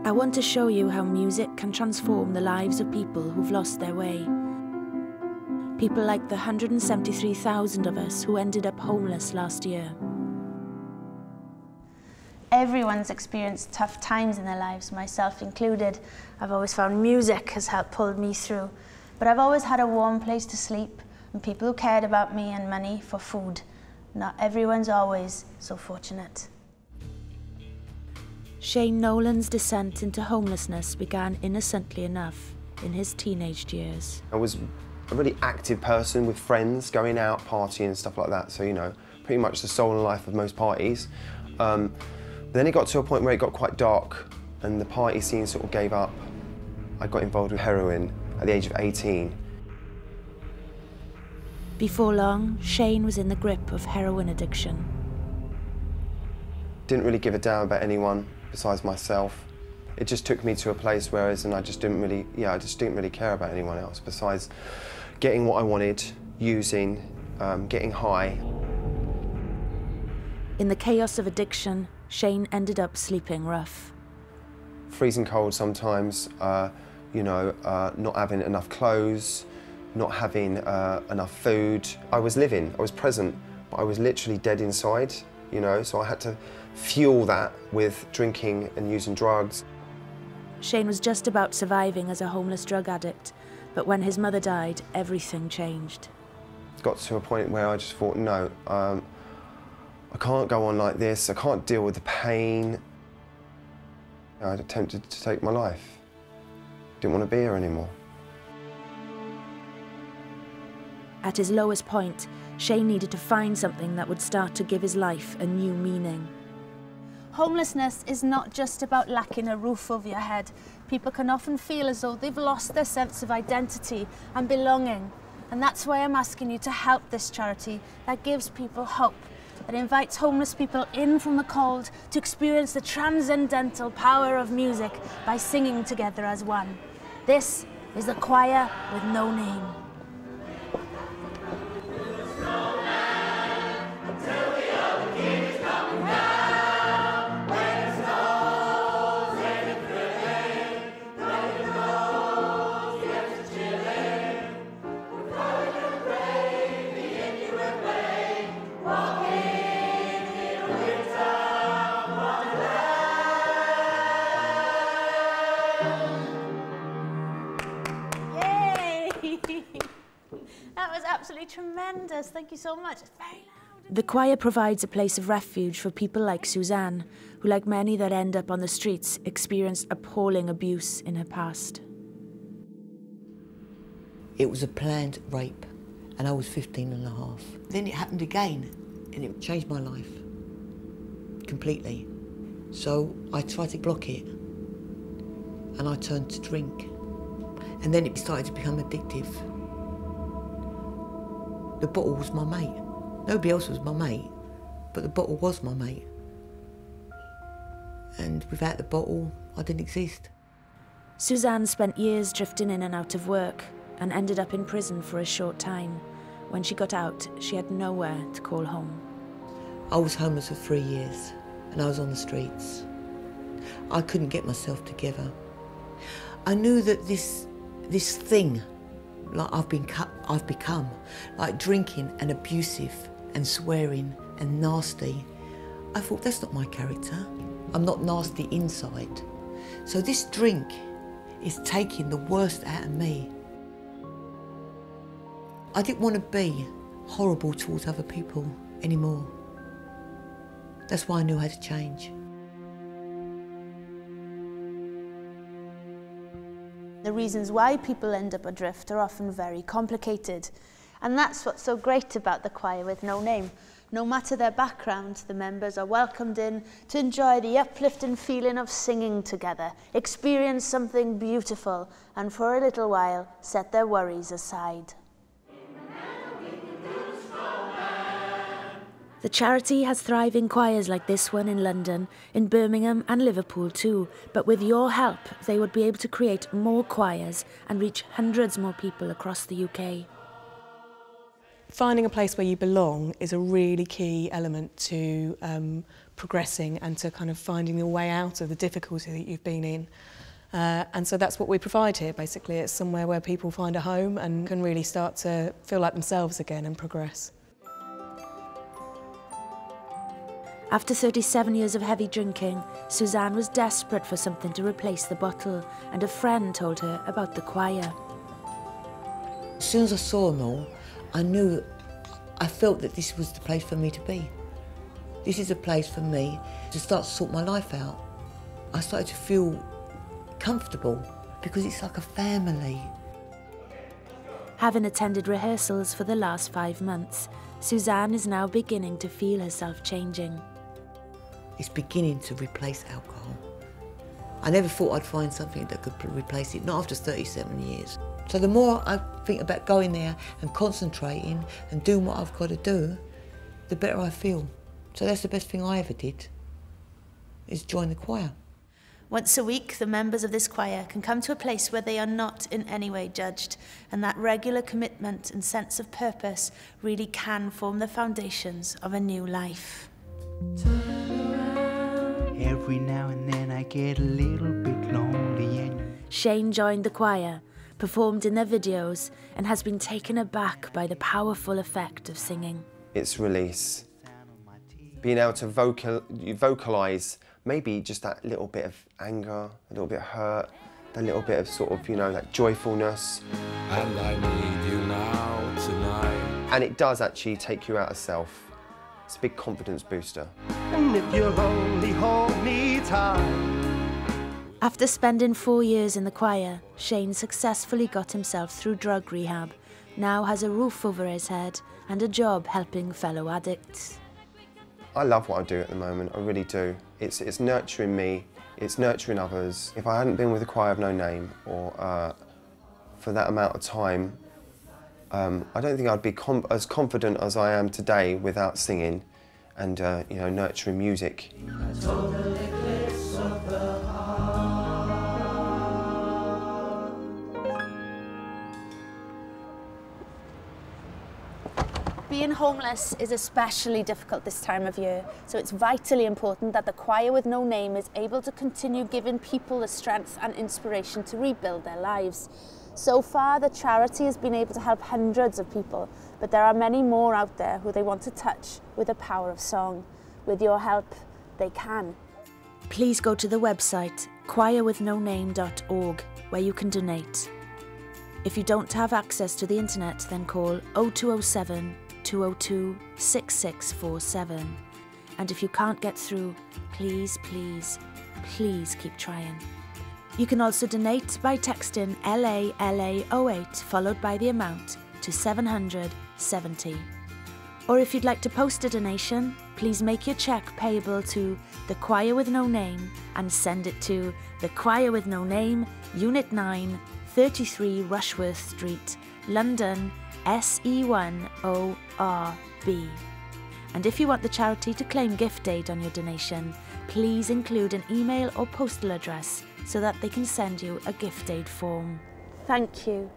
I want to show you how music can transform the lives of people who've lost their way. People like the 173,000 of us who ended up homeless last year. Everyone's experienced tough times in their lives, myself included. I've always found music has helped pull me through. But I've always had a warm place to sleep and people who cared about me and money for food. Not everyone's always so fortunate. Shane Nolan's descent into homelessness began innocently enough in his teenage years. I was a really active person with friends, going out, partying and stuff like that. So, you know, pretty much the soul and life of most parties. Then it got to a point where it got quite dark and the party scene sort of gave up. I got involved with heroin at the age of 18. Before long, Shane was in the grip of heroin addiction. Didn't really give a damn about anyone besides myself. It just took me to a place where I just didn't really care about anyone else besides getting what I wanted, using, getting high. In the chaos of addiction, Shane ended up sleeping rough. Freezing cold sometimes, you know, not having enough clothes, not having enough food. I was living, I was present, but I was literally dead inside, you know, so I had to fuel that with drinking and using drugs. Shane was just about surviving as a homeless drug addict, but when his mother died, everything changed. It got to a point where I just thought, no, I can't go on like this, I can't deal with the pain. I attempted to take my life. Didn't want to be here anymore. At his lowest point, Shane needed to find something that would start to give his life a new meaning. Homelessness is not just about lacking a roof over your head. People can often feel as though they've lost their sense of identity and belonging. And that's why I'm asking you to help this charity that gives people hope, that invites homeless people in from the cold to experience the transcendental power of music by singing together as one. This is the Choir with No Name. That was absolutely tremendous. Thank you so much. It's very loud. The choir provides a place of refuge for people like Suzanne, who, like many that end up on the streets, experienced appalling abuse in her past. It was a planned rape, and I was 15 and a half. Then it happened again, and it changed my life completely. So I tried to block it, and I turned to drink. And then it started to become addictive. The bottle was my mate. Nobody else was my mate, but the bottle was my mate. And without the bottle, I didn't exist. Suzanne spent years drifting in and out of work and ended up in prison for a short time. When she got out, she had nowhere to call home. I was homeless for 3 years, and I was on the streets. I couldn't get myself together. I knew that this thing, like I've become, like drinking and abusive and swearing and nasty. I thought, that's not my character. I'm not nasty inside. So this drink is taking the worst out of me. I didn't want to be horrible towards other people anymore. That's why I knew how to change. The reasons why people end up adrift are often very complicated. And that's what's so great about the Choir with No Name. No matter their background, the members are welcomed in to enjoy the uplifting feeling of singing together, experience something beautiful, and for a little while, set their worries aside. The charity has thriving choirs like this one in London, in Birmingham and Liverpool too, but with your help, they would be able to create more choirs and reach hundreds more people across the UK. Finding a place where you belong is a really key element to progressing and to kind of finding your way out of the difficulty that you've been in. And so that's what we provide here, basically. It's somewhere where people find a home and can really start to feel like themselves again and progress. After 37 years of heavy drinking, Suzanne was desperate for something to replace the bottle, and a friend told her about the choir. As soon as I saw them all, I felt that this was the place for me to be. This is a place for me to start to sort my life out. I started to feel comfortable because it's like a family. Having attended rehearsals for the last 5 months, Suzanne is now beginning to feel herself changing. It's beginning to replace alcohol. I never thought I'd find something that could replace it, not after 37 years. So the more I think about going there and concentrating and doing what I've got to do, the better I feel. So that's the best thing I ever did, is join the choir. Once a week, the members of this choir can come to a place where they are not in any way judged, and that regular commitment and sense of purpose really can form the foundations of a new life. Every now and then I get a little bit lonely and... Shane joined the choir, performed in their videos, and has been taken aback by the powerful effect of singing. It's release. Being able to vocalise maybe just that little bit of anger, a little bit of hurt, a little bit of sort of, you know, that joyfulness. And I need you now, tonight. And it does actually take you out of self. It's a big confidence booster. And if you're lonely, hold me tight. After spending 4 years in the choir, Shane successfully got himself through drug rehab, now has a roof over his head and a job helping fellow addicts. I love what I do at the moment, I really do. It's nurturing me, it's nurturing others. If I hadn't been with the Choir of No Name, or for that amount of time, I don't think I'd be as confident as I am today without singing and you know, nurturing music. Being homeless is especially difficult this time of year, so it's vitally important that the Choir with No Name is able to continue giving people the strength and inspiration to rebuild their lives. So far, the charity has been able to help hundreds of people, but there are many more out there who they want to touch with the power of song. With your help, they can. Please go to the website choirwithnoname.org, where you can donate. If you don't have access to the internet, then call 0207 202 6647. And if you can't get through, please, please, please keep trying. You can also donate by texting LALA08 followed by the amount to 770. Or if you'd like to post a donation, please make your cheque payable to The Choir with No Name and send it to The Choir with No Name, Unit 9, 33 Rushworth Street, London, SE10RB. And if you want the charity to claim gift aid on your donation, please include an email or postal address so that they can send you a gift aid form. Thank you.